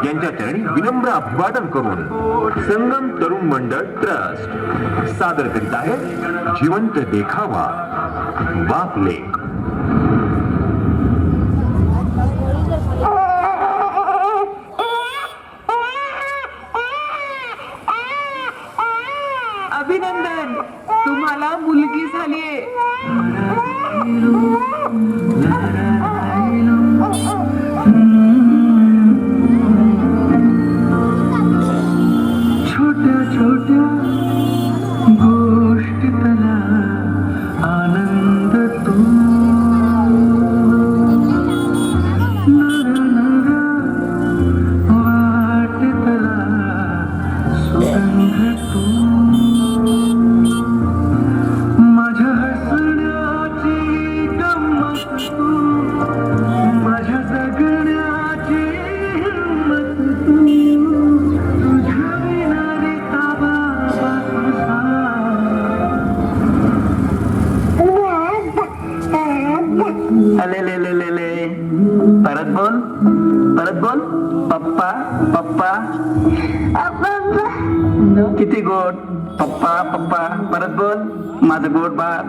यांच्या चरणी विनम्र अभिवादन करून संगम तरुण मंडळ ट्रस्ट सादर करीत आहे जिवंत देखावा वाघलेक. अभिनंदन, तुम्हाला मुलगी झालीये. छोट्या छोट्या गोष्टीतला आनंद तू नर नर वाटतला सुगंध तू माझ्या हसण्याची गंमत तू माझ्या जगण्याची हिंमत तू तुझ्या विना रे काबा अले ले ले ले ले परत बोल पप्पा पप्पा किती गोड पप्पा पप्पा परत बोल माझं गोड बाळ.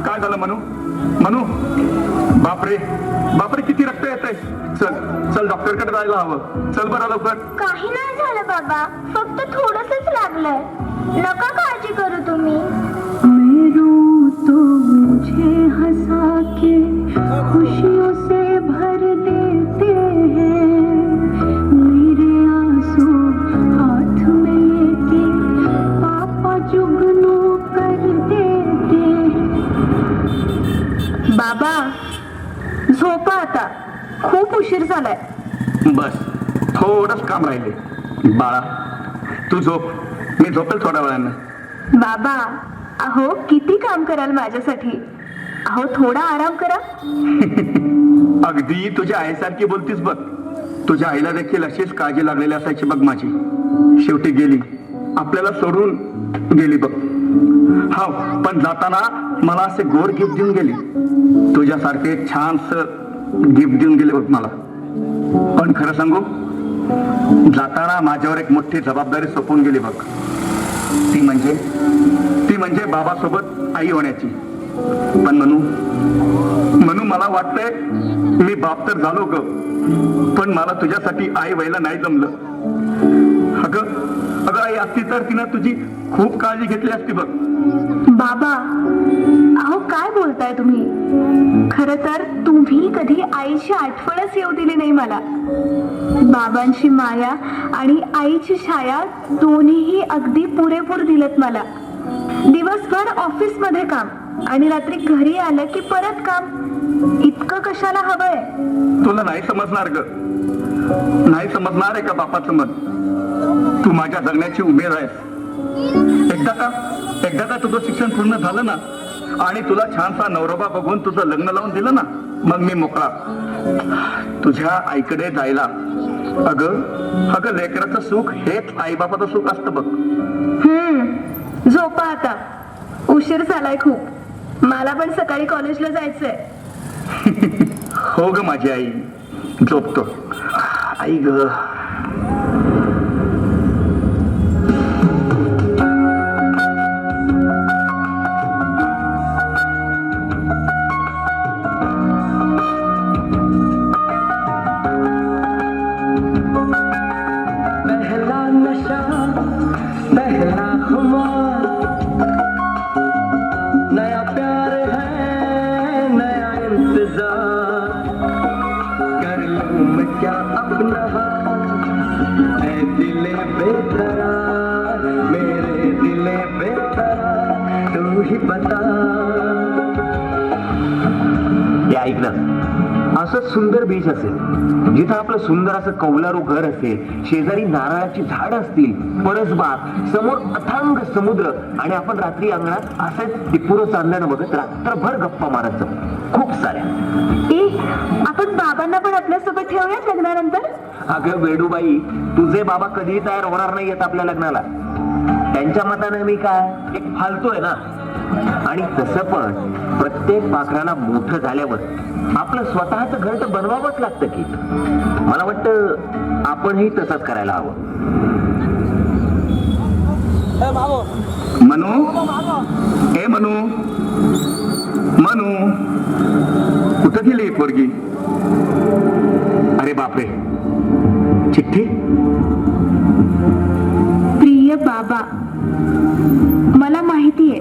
काय झालं मनू मनू बापरे बापरे किती रक्त येतंय. चल चल डॉक्टरकडे जायला हवं. चल बरं लवकर. काही नाही झालं बाबा, फक्त थोडंसंच लागलंय. नका काळजी करू तुम्ही. मेरू तो मुझे हंसा के खुशियों से भर देते हैं मेरे आंसू हाथ में लेके पापा जुगनू कर देते. बाबा झोपा आता, खूप उशीर झालाय. बस थोडंच काम राहिले. बाळा तू झोप, मी झोपेल थोड्या वेळानं. बाबा अहो किती काम कराल माझ्यासाठी. अहो थोडा आराम करा. अगदी तुझ्या आईसारखी बोलतीस बघ. तुझ्या आईला देखील अशीच काळजी लागलेली असायची बघ माझी. शेवटी गेली, आपल्याला सोडून गेली बघ. हा पण जाताना मला असे गोड गिफ्ट देऊन गेली. तुझ्यासारखे छानस गिफ्ट देऊन गेले बघ मला. पण खरं सांगू, जाताना माझ्यावर एक मोठी जबाबदारी सोपवून गेली बघ. ती म्हणजे बाबासोबत आई होण्याची. पण म्हणू मला वाटतंय मी बाप तर झालो ग, पण मला तुझ्यासाठी आई व्हायला नाही जमलं. अगं आई असती तर तिनं तुझी खूप काळजी घेतली असती बघ. बाबा अहो काय बोलताय तुम्ही. खर तर तुम्ही कधी आईची आठवणच येऊ दिली नाही मला. बाबांची माया आणि आईची छाया दोन्हीही अगदी पुरेपूर दिलेत मला. दिवसभर ऑफिस मध्ये काम आणि रात्री घरी आलं की परत काम. इतकं कशाला हवंय. तुला नाही समजणार ग, नाही समजणार आहे का बापाचं मन. तू माझ्या जगण्याची उमेद आहेस. एकदा का तुझं शिक्षण पूर्ण झालं ना आणि तुला छानसा नवरोबा बघून तुझं लग्न लावून दिलं ना, मग मी मोकळा तुझ्या आईकडे जायला. अगं लेकराचं सुख हेच आई बापाचं सुख असतं बघ. झोपा आता, उशीर झालाय खूप. मला पण सकाळी कॉलेजला जायचंय. हो ग माझी आई, झोपतो. आई ग. ही बता ते ऐक ना, असं सुंदर बीच असेल जिथं आपलं सुंदर असं कौलारू घर असेल, शेजारी नारळाची झाड असतील, परसबाग, समोर अथांग समुद्र आणि आपण रात्री अंगणात असंच टिपुरं चांदणं बघत रात्रभर गप्पा मारत जाऊ खूप साऱ्या. आपण बाबांना पण आपल्यासोबत ठेवूयात लग्नानंतर. अगं वेडूबाई, तुझे बाबा कधीही तयार होणार नाही येत आपल्या लग्नाला. त्यांच्या मताने मी काय एक फालतू आहे ना. आणि तसं पण प्रत्येक पाखराला मोठं झाल्यावर आपलं स्वतःचं घर तर बनवावंच लागतं की. मला वाटतं आपणही तसंच करायला हवं. मनू, ए मनू, मनू, कुठं गेली पोरगी? अरे बापरे, चिठ्ठी. प्रिय बाबा, मला माहितीये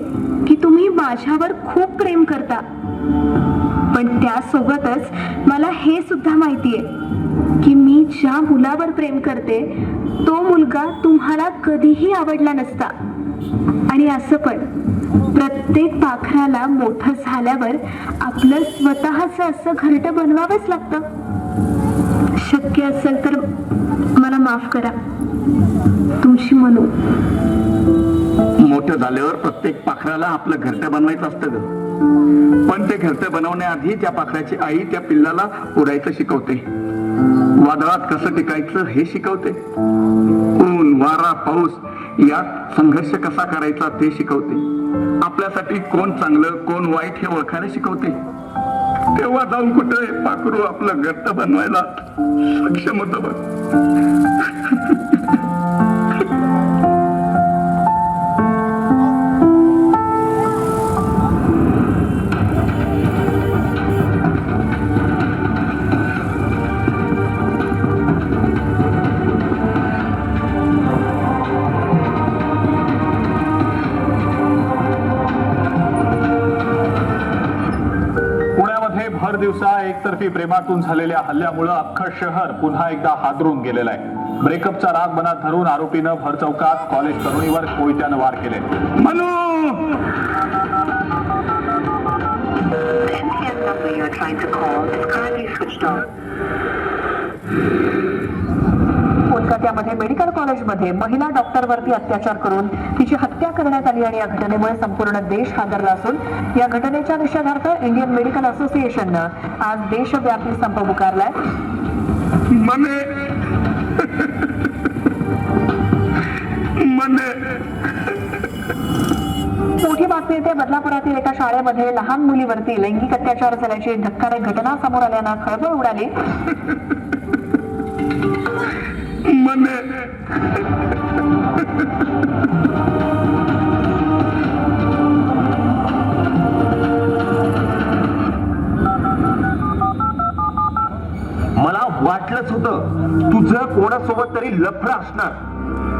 की तुम्ही माझ्यावर खूप प्रेम करता, पण त्यासोबतच मला हे सुद्धा माहितीये की मी ज्या मुलावर प्रेम करते तो मुलगा तुम्हाला कधीही आवडला नसता. आणि असं पण प्रत्येक पाखराला मोठं झाल्यावर आपलं स्वतःचं असं घरटं बनवावंच लागतं. शक्य असेल तर मला माफ करा. तुमची मनू. मोठं झाल्यावर प्रत्येक पाखराला आपलं घरटं बनवायचं असतं ग. पण ते घरटं बनवण्याआधी त्या पाखराची आई त्या पिल्लाला उडायचं शिकवते, वादळात कसं टिकायचं हे शिकवते, ऊन वारा पाऊस यात संघर्ष कसा करायचा ते शिकवते, आपल्यासाठी कोण चांगलं कोण वाईट हे ओळखायला शिकवते. तेव्हा जाऊन कुठे पाखरू आपलं घरटं बनवायला सक्षम होतं बघ. भर दिवसा एकतर्फी प्रेमातून झालेल्या हल्ल्यामुळे अख्खं शहर पुन्हा एकदा हादरून गेलेलं आहे. ब्रेकअपचा राग मनात धरून आरोपीनं भर चौकात कॉलेज तरुणीवर कोयत्यानं वार केले. मनू, कोलकात्यामध्ये मेडिकल कॉलेजमध्ये महिला डॉक्टरवरती अत्याचार करून तिची हत्या करण्यात आली आणि या घटनेमुळे संपूर्ण देश हादरला असून या घटनेच्या निषेधार्थ इंडियन मेडिकल असोसिएशननं आज देशव्यापी संप पुकारलाय. मने मने मोठी बातमी येते. बदलापुरातील एका शाळेमध्ये लहान मुलीवरती लैंगिक अत्याचार झाल्याची धक्कादायक घटना समोर आल्यानं खळबळ उडाली. मने मला वाटलंच होतं तुझं कोणासोबत तरी लफडं असणार.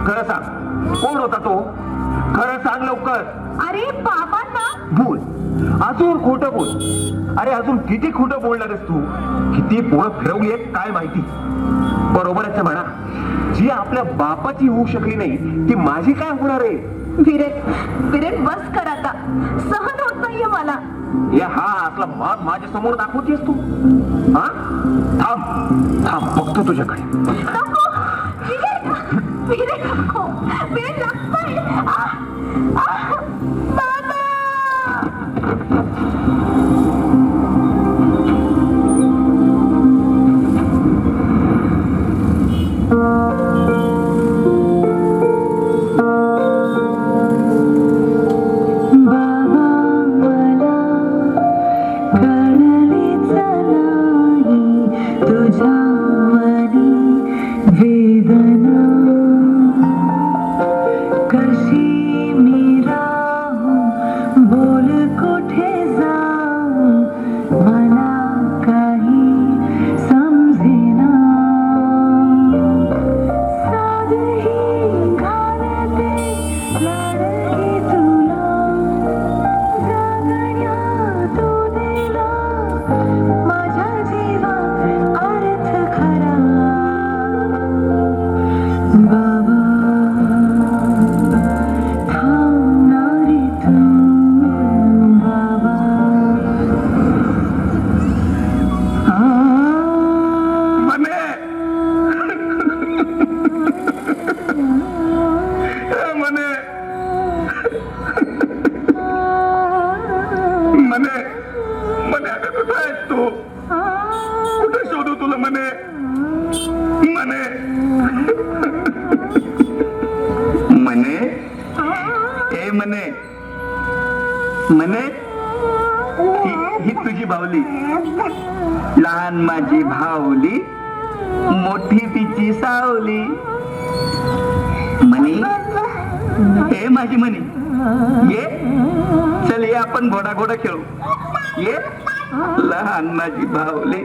खरं सांग, कोण होता तो? खरं सांग लवकर. अरे बाबांना. बोल, अजून खोटं बोल. अरे अजून किती खोटं बोलणारस तू? किती पोरं फिरवली आहेत काय माहिती. बरोबरच म्हणा, जी आपल्या बापाची होऊ शकली नाही ती माझी काय होणार आहे? विरेन बस कर आता. सहन होत नाहीये मला. या हा असला माग माझ्या समोर दाखवतेस तू? हा, थांब थांब बघतो तुझ्याकडे. नको विरेन, नको विरेन, लागतंय. बाबा. म्हणे म्हणे अगं कुठं आहेस तू कुठे शोधू तुला म्हणे म्हणे म्हणे ए म्हणे म्हणे ही तुझी बावली लहान माझी भावली मोठी तिची सावली म्हणे हे माझी म्हणे ये चल ये आपण घोडा घोडा खेळू ये लहान माझी भावली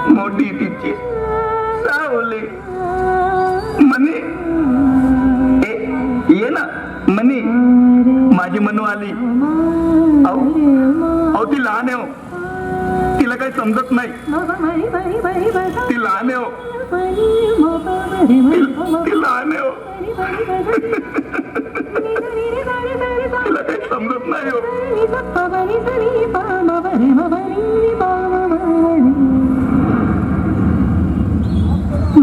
मोठी तिची सावली म्हणे ये ना म्हणे माझी मनू आली अहो ती लहान आहे हो तिला काही समजत नाही ती लहान आहे हो ती लहान आहे हो तिला काही समजत नाही हो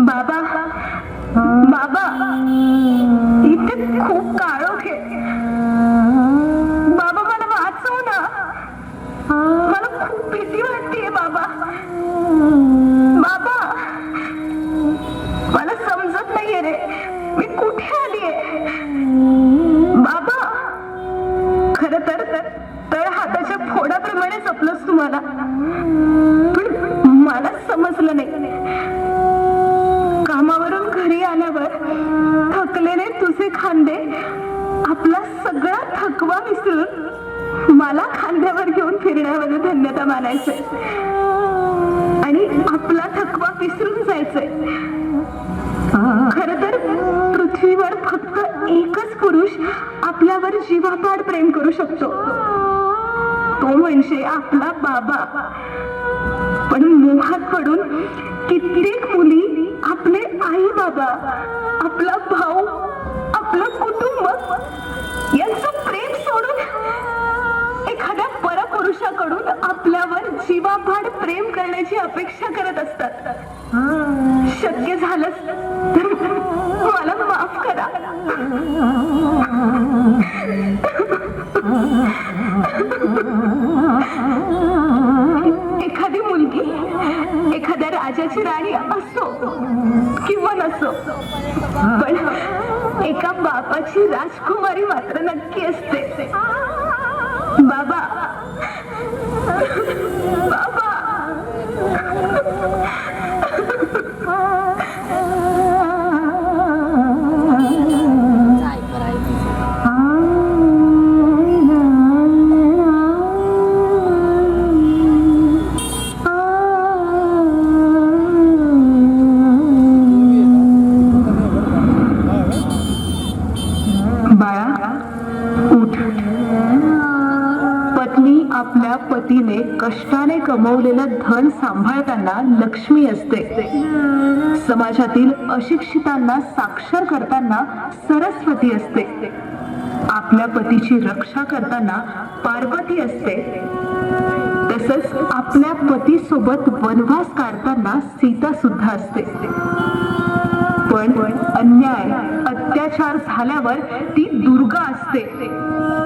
बाबा बाबा इथे खूप काळोख आहे बाबा मला वाचव ना मला खूप भीती वाटतेय बाबा बाबा मला समजत नाहीये रे मी कुठे आलीये बाबा खर तर तळ हाताच्या फोडाप्रमाणे जपलंस तुम्हाला पण मला समजलं नाही कामावरून घरी आल्यावर थकलेले तुझे खांदे आपला सगळा थकवा विसरून मला खांद्यावर घेऊन फिरण्यामध्ये धन्यता मानायचंय आणि आपला थकवा विसरून जायचंय खर तर पृथ्वीवर फक्त एकच पुरुष आपल्यावर जीवापाड प्रेम करू शकतो तो म्हणजे आपला बाबा पण मोहात पडून कित्येक मुली आपले आई बाबा आपला भाऊ आपलं कुटुंब यांचं प्रेम सोडून एखाद्या परपुरुषाकडून आपल्यावर जीवापाड प्रेम करण्याची अपेक्षा करत असतात शक्य झालंच तर मला माफ करा एखादी मुलगी एखाद्या राजाची राणी असो किंवा नसो पण एका बापाची राजकुमारी मात्र नक्की असते बाबा बाबा आपल्या पतीने कष्टाने कमवलेलं धन सांभाळताना लक्ष्मी असते समाजातील अशिक्षितांना साक्षर करताना सरस्वती असते आपल्या पतीची रक्षा करताना पार्वती असते तसंच आपल्या पतीसोबत वनवास काढताना सीता सुद्धा असते पण अन्याय अत्याचार झाल्यावर ती दुर्गा असते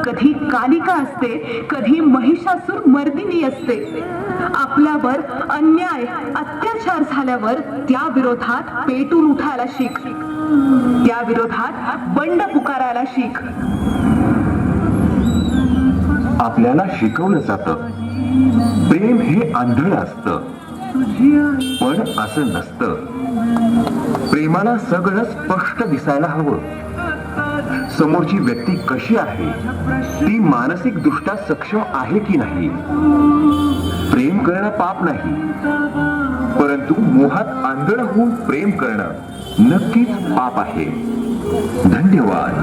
कधी कालिका असते कधी महिषासुर मर्दिनी असते आपल्यावर अन्याय अत्याचार झाल्यावर त्या विरोधात पेटून उठायला शिक त्या विरोधात बंड पुकारायला शिक आपल्याला शिकवलं जातं प्रेम हे आंधळ असतं पण असं नसतं प्रेमाला सगळं स्पष्ट दिसायला हवं समोरची व्यक्ती कशी आहे ती मानसिक दृष्ट्या सक्षम आहे की नाही प्रेम करणं पाप नाही परंतु मोहात आंधळ होऊन प्रेम करणं नक्कीच पाप आहे धन्यवाद